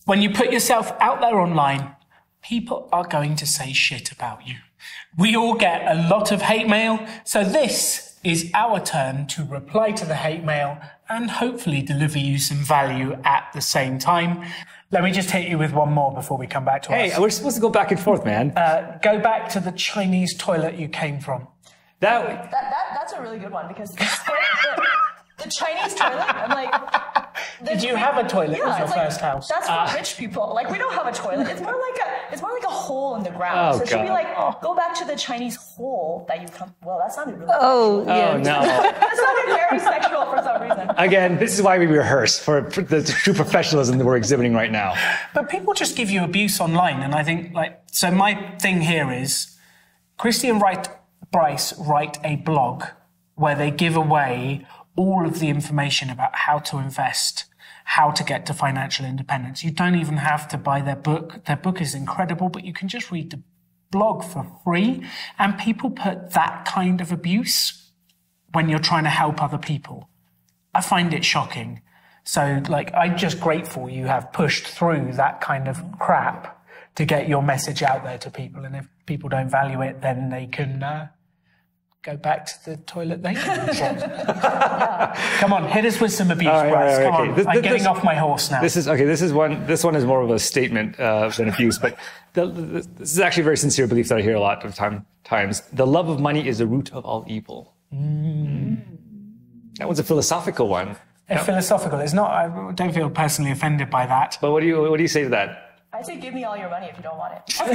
When you put yourself out there online, people are going to say shit about you. We all get a lot of hate mail, so this is our turn to reply to the hate mail and hopefully deliver you some value at the same time. Let me just hit you with one more before we come back to us. Hey, we're supposed to go back and forth, man. Go back to the Chinese toilet you came from. That's a really good one, because the Chinese toilet, I'm like... Did you have a toilet as your first house? That's for rich people. Like, we don't have a toilet. It's more like a hole in the ground. So it should be like, go back to the Chinese hole that you come... Well, that sounded really sexual. Yeah. Oh, no. That sounded very sexual for some reason. Again, this is why we rehearse for the true professionalism that we're exhibiting right now. But people just give you abuse online, and I think, so my thing here is, Kristy and Bryce write a blog where they give away all of the information about how to invest, how to get to financial independence. You don't even have to buy their book. Their book is incredible, but you can just read the blog for free. And people put that kind of abuse when you're trying to help other people. I find it shocking. So, I'm just grateful you have pushed through that kind of crap to get your message out there to people. And if people don't value it, then they can go back to the toilet they came from. Come on, hit us with some abuse, Bryce. Come on. I'm getting off my horse now. This one is more of a statement than abuse, but this is actually a very sincere belief that I hear a lot of times. The love of money is the root of all evil. That one's a philosophical one. Philosophical. It's not. I don't feel personally offended by that. But what do you say to that? I say, give me all your money if you don't want it. Give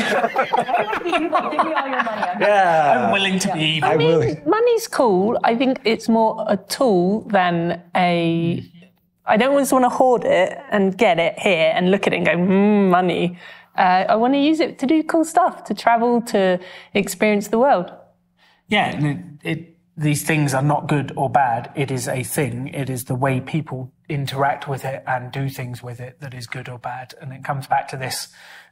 me all your money. I'm willing to be evil. I mean, money's cool. I think it's more a tool than a... I don't just want to hoard it and get it here and look at it and go, money. I want to use it to do cool stuff, to travel, to experience the world. Yeah, and these things are not good or bad. It is a thing. It is the way people interact with it and do things with it that is good or bad. And it comes back to this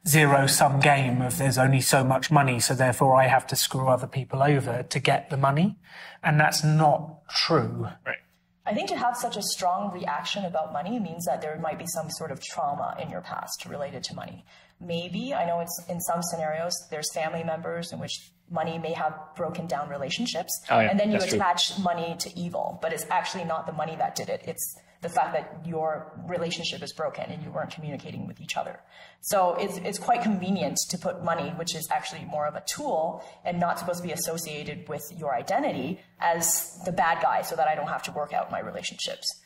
zero-sum game of there's only so much money, so therefore I have to screw other people over to get the money. And that's not true. Right. I think to have such a strong reaction about money means that there might be some sort of trauma in your past related to money. Maybe, I know in some scenarios, there's family members in which money may have broken down relationships, and then you attach money to evil, but it's actually not the money that did it. It's the fact that your relationship is broken and you weren't communicating with each other. So it's quite convenient to put money, which is actually more of a tool and not supposed to be associated with your identity, as the bad guy, so that I don't have to work out my relationships.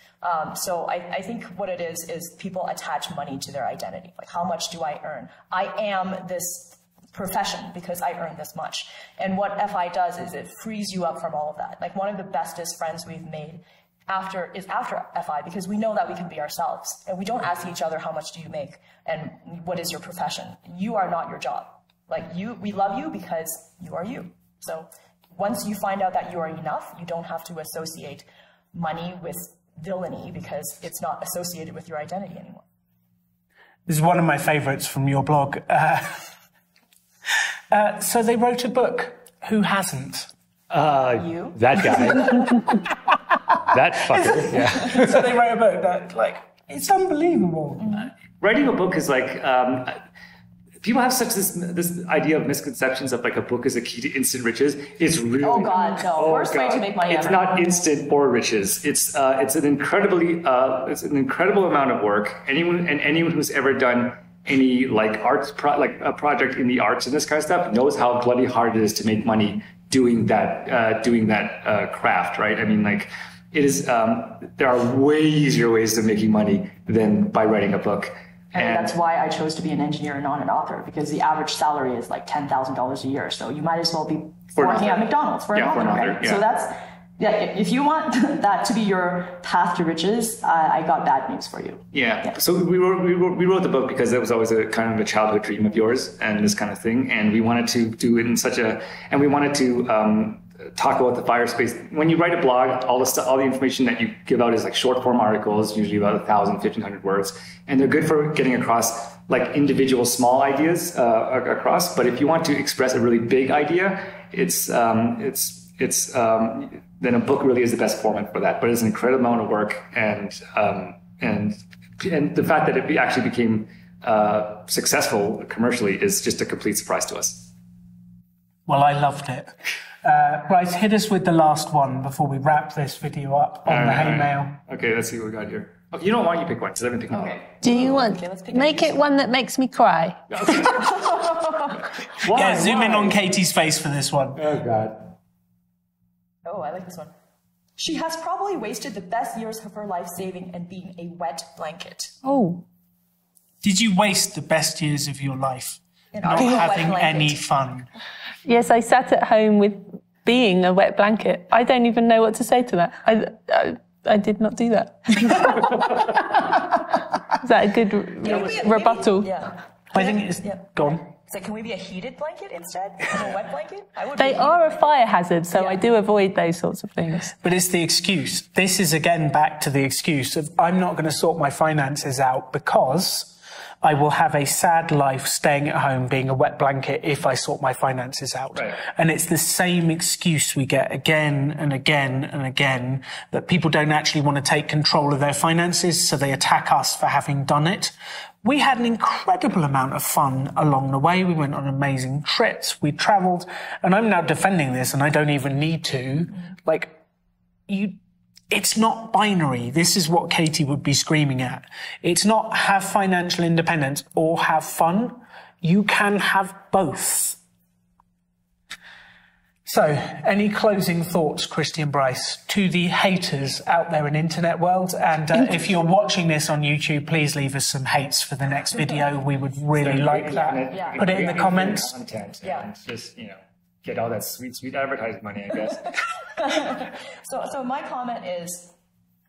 So I think what it is people attach money to their identity. Like, how much do I earn? I am this profession because I earn this much. And what FI does is it frees you up from all of that. Like, one of the bestest friends we've made after FI, because we know that we can be ourselves and we don't ask each other, how much do you make and what is your profession? You are not your job. Like, we love you because you are you. So once you find out that you are enough, you don't have to associate money with villainy because it's not associated with your identity anymore. This is one of my favorites from your blog. So they wrote a book. Who hasn't? You? That guy. That fucker. Yeah. So they wrote a book that, it's unbelievable. Writing a book is people have such this idea of misconceptions of a book is a key to instant riches. It's really worst way to make money It's ever. not instant or riches. It's an incredible amount of work. Anyone who's ever done any arts a project in the arts and this kind of stuff knows how bloody hard it is to make money doing that craft, right? I mean, it is there are way easier ways of making money than by writing a book. And that's why I chose to be an engineer and not an author, because the average salary is like $10,000 a year. So you might as well be working at McDonald's for an author, right? So if you want that to be your path to riches, I got bad news for you. Yeah. So we wrote the book because it was always a kind of a childhood dream of yours and this kind of thing, and we wanted to do it in we wanted to talk about the fire space. When you write a blog, all the information that you give out is short form articles, usually about 1,000, 1,500 words, and they're good for getting across individual small ideas across. But if you want to express a really big idea, then a book really is the best format for that. But it's an incredible amount of work, and the fact that it actually became successful commercially is just a complete surprise to us. Well, I loved it. Bryce, hit us with the last one before we wrap this video up on the Hey Mail. Okay, let's see what we got here. Okay, you know what? You pick one, because I've been picking one. Do you want make it one that makes me cry? Okay. Yeah, zoom in on Katie's face for this one. Oh, God. Oh, I like this one. She has probably wasted the best years of her life saving and being a wet blanket. Oh. Did you waste the best years of your life And not being a wet having blanket. any fun? Yes, I sat at home with being a wet blanket. I don't even know what to say to that. I did not do that. Is that a good rebuttal? Yeah. I think it's gone. So can we be a heated blanket instead of a wet blanket? They are a fire hazard, so I do avoid those sorts of things. But it's the excuse. This is again back to the excuse of I'm not going to sort my finances out because I will have a sad life staying at home being a wet blanket if I sort my finances out. Right. And it's the same excuse we get again and again and again, that people don't actually want to take control of their finances, so they attack us for having done it. We had an incredible amount of fun along the way. We went on amazing trips. We traveled, and I'm now defending this, and I don't even need to. It's not binary. This is what Katie would be screaming at. It's not have financial independence or have fun. You can have both. So, any closing thoughts, Kristy and Bryce, to the haters out there in internet world? And if you're watching this on YouTube, please leave us some hates for the next video. We would really like that. Yeah. Put it in the comments. Content Yeah. and just, get all that sweet advertising money, I guess. So my comment is,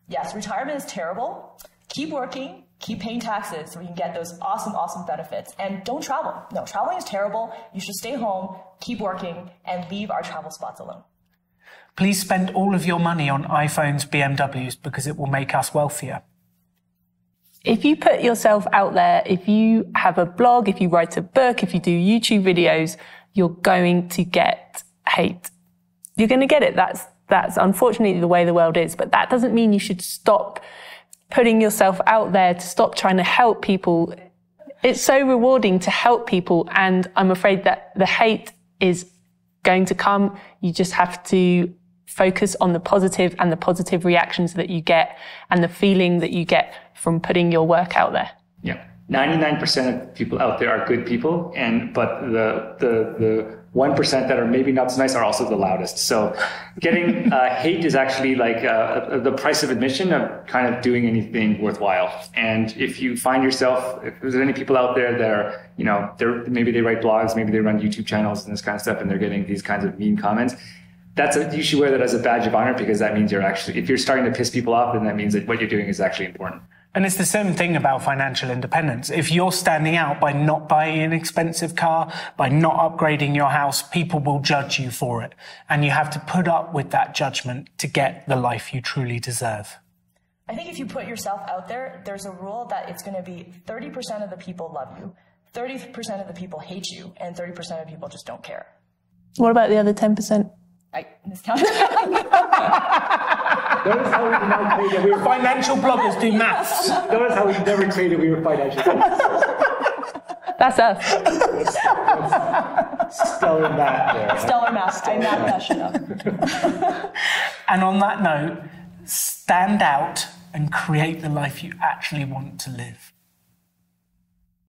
yes, retirement is terrible. Keep working, keep paying taxes so we can get those awesome benefits. And don't travel. No, traveling is terrible. You should stay home, keep working, and leave our travel spots alone. Please spend all of your money on iPhones, BMWs, because it will make us wealthier. If you put yourself out there, if you have a blog, if you write a book, if you do YouTube videos, you're going to get hate. You're going to get it. That's unfortunately the way the world is. But that doesn't mean you should stop putting yourself out there, to stop trying to help people. It's so rewarding to help people. And I'm afraid that the hate is going to come. You just have to focus on the positive and the positive reactions that you get and the feeling that you get from putting your work out there. Yeah. 99% of people out there are good people, but the 1% that are maybe not so nice are also the loudest. So getting hate is actually like the price of admission of kind of doing anything worthwhile. And if you find yourself, if there's any people out there that are, maybe they write blogs, maybe they run YouTube channels and this kind of stuff, and they're getting these kinds of mean comments, you should wear that as a badge of honor, because that means if you're starting to piss people off, then that means that what you're doing is actually important. And it's the same thing about financial independence. If you're standing out by not buying an expensive car, by not upgrading your house, people will judge you for it. And you have to put up with that judgment to get the life you truly deserve. I think if you put yourself out there, there's a rule that it's going to be 30% of the people love you, 30% of the people hate you, and 30% of people just don't care. What about the other 10%? Notice how we did not say that we were Financial bloggers do maths. Notice how we never claimed that we were financial. That's us. Stellar math there. Stellar math. I mapped that shit up. And on that note, stand out and create the life you actually want to live.